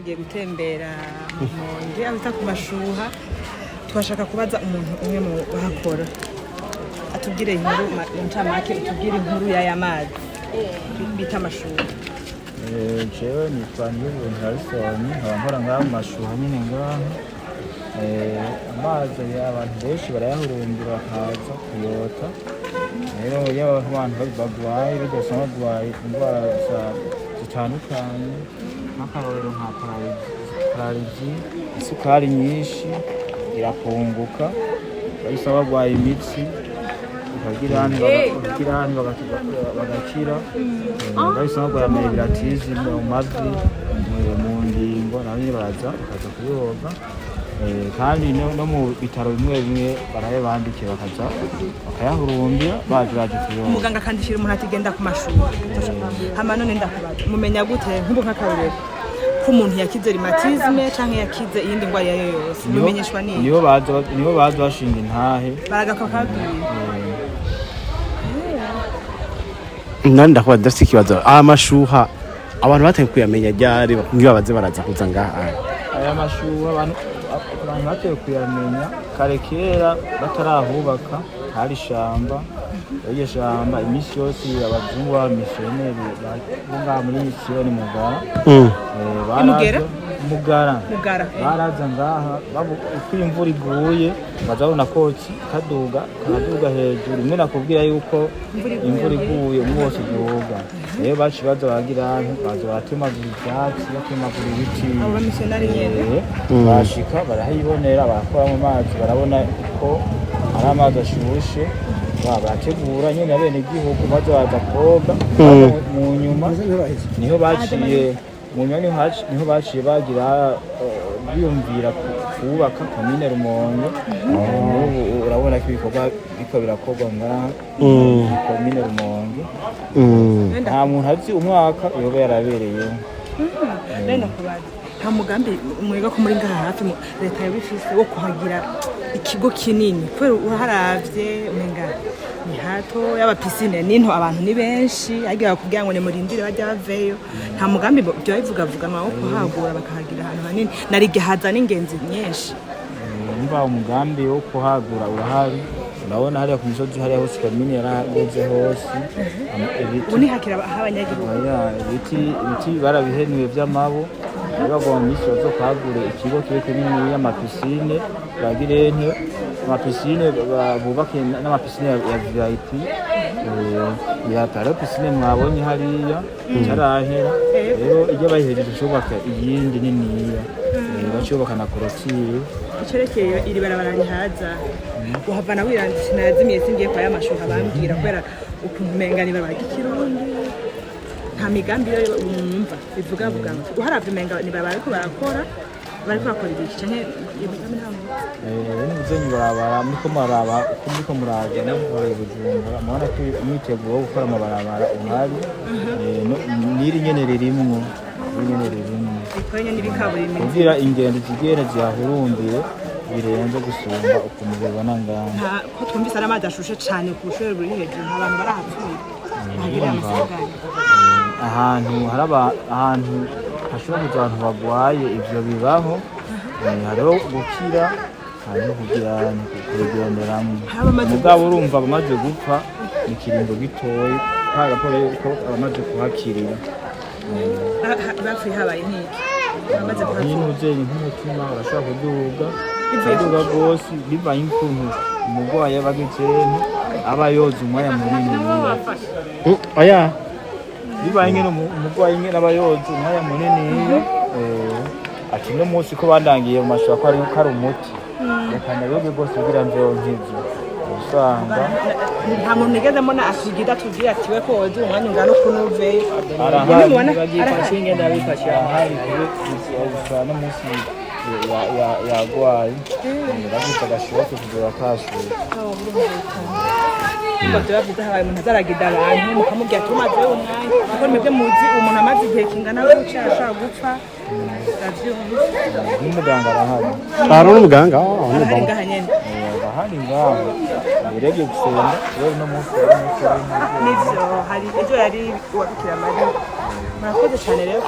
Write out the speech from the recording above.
twagiye gutembera Rumonge abita ku Amashuha twashaka kubaza umuntu umwe mu bahakora atubwire inkuru ncamake utubwire inkuru y'amazi bita Amashuha. Jewe nitwa Harrison nkora ngaho Amashuha nyine ngaho amazi abantu benshi barayahurumbira bakaza kuyota rero iyo abantu bagwaye bigasanga bagwaye indwara zitandukanye nk'akarorero nka pararizi, isukari nyinshi irapunguka bayisaba bagwaye imitsi bagira bagakira bayisaba bagwaye amebiratizi mu mavi mu ngingo nabyo baraza bakaza kuyoga kandi no mu bitaro bimwe bimwe barayabandikira bakaza bakayahurumbira baje kuyoga. Umuganga akandikira umuntu atigenda ku Amashuha hama none ndakubaza mumenya gute nk'ubu nk'akarorero ko umuntu yakize rhumatisme canke yakize iyindi ndwara yayo yose mumenyeshwa nini? Niyo baza bashinga intahe baragakabwira nani ndakubaza dafite ikibazo Amashuha abantu bateye kuyamenya ryari ngiyo baze baraza kuza ngaha aya Amashuha abantu bateye kuyamenya kare kera batarahubaka hari shamba iryo shamba imisi yose abazungu b'abamisiyoneri bunga muri misiyoni Mugara baraza ngaha uko imvura iguye bazabona koki kaduga hejuru rimwe nakubwira yuko imvura iguye umwose uduga rero baci baza baratemagura ivyatsi batemagura ibiti bashika barahibonera barakora mu mazi barabona ko ari amazi ashushe barategura nyine bene igihugu baza koga mu nyuma niho baciye bagira biyumvira kubaka komine Rumonge urabona ko ibikorwa biko birakorwa ngaha komine Rumonge nta muntu azi umwaka yoba yarabereyeho nta mugambi umwega ko muri ngaha hafi leta yabifise wo kuhagira ikigo kinini kubera uharavye umenga ni hato yaba piscine ninto abantu ni benshi agiye kugira ngo ne murindire bajya baveyo nta mugambi byo bivugavuganwa wo kuhagura bakahagira ahantu hanini narige haza n'ingenzi nyinshi umva umugambi wo kuhagura urahari urabona hariya ku misozi hariya hose komine yarageze hose uni hakira abanyagihugu ibiti barabihenuye by'amabo bagomba isozo kwagure ikigo kiri kinini y'amapiscine bagirente amapiscine bubake n'amapiscine ya VIP yatara piscine mwabonye hariya carahera rero iyo bayihejeje cyubaka iyindi niniya bacubaka na korotire icerekeye iri barabara rihaza uhavana wiranditse nazimiye singiye kwa y'Amashuha bambwira kubera ukuntu mengani barag'ikirundi nta migambi yo umva bivuga uharavye menga ni bariko barakora iki canke imigambi ntabwo n'ubuzenyi barabara muriko muraje no Bujumbura mubona ko imyiteguro yo gukora amabarabara uhari n'iri nyene ririmwo ikoranye n'ibikaburimbi kugira ingendo zigenda zihahurumbire birenze gusumba ukuntu bibona ngaha ko twumvise ari amazi ashushe cane ku bushobe buri hejuru abantu barahapfuye bagira amasanganya ahantu hashobora kuza abantu bagwaye ivyo bibaho hariho gukira hariho kugenderamwo mugabo urumva bamaze gupfa ni kiringo gitoyi raporo yuko abamaze kuhakirira bapfuye habaye nk'iki bamaze kuhakirira nk'umutima urashobora kuduga rwose bivanye n'ukuntu umurwayi aba agezemo aba yoza umwanya munini bibaye nyine umurwayi nyine aba yoza umwanya munini ati no munsi ko bandangiye mu Amashuha ko ari umuti reka ndayoge rwose kugira mveho nk'ivyo usanga nta muntu nigezemo na asigira tugira ati we ko woza umwanya ungana ukuntu uveyo bagifashe ingenda bifashe ahari gusa no munsi yagwaye bagita gashoboke kugira kashuye ngo tubavuze habaye umuntu azaragida abantu mukamubwira tumaze umwanya kuko mwebwe muzi umuntu amaze igihe kingana gutya ashaka gupfa n'umuganga arahari hari n'umuganga bahari ngaho birebye gusenga rero no munsi nivyo hari ejo yari uwabikira Mariya murakoze cyane rero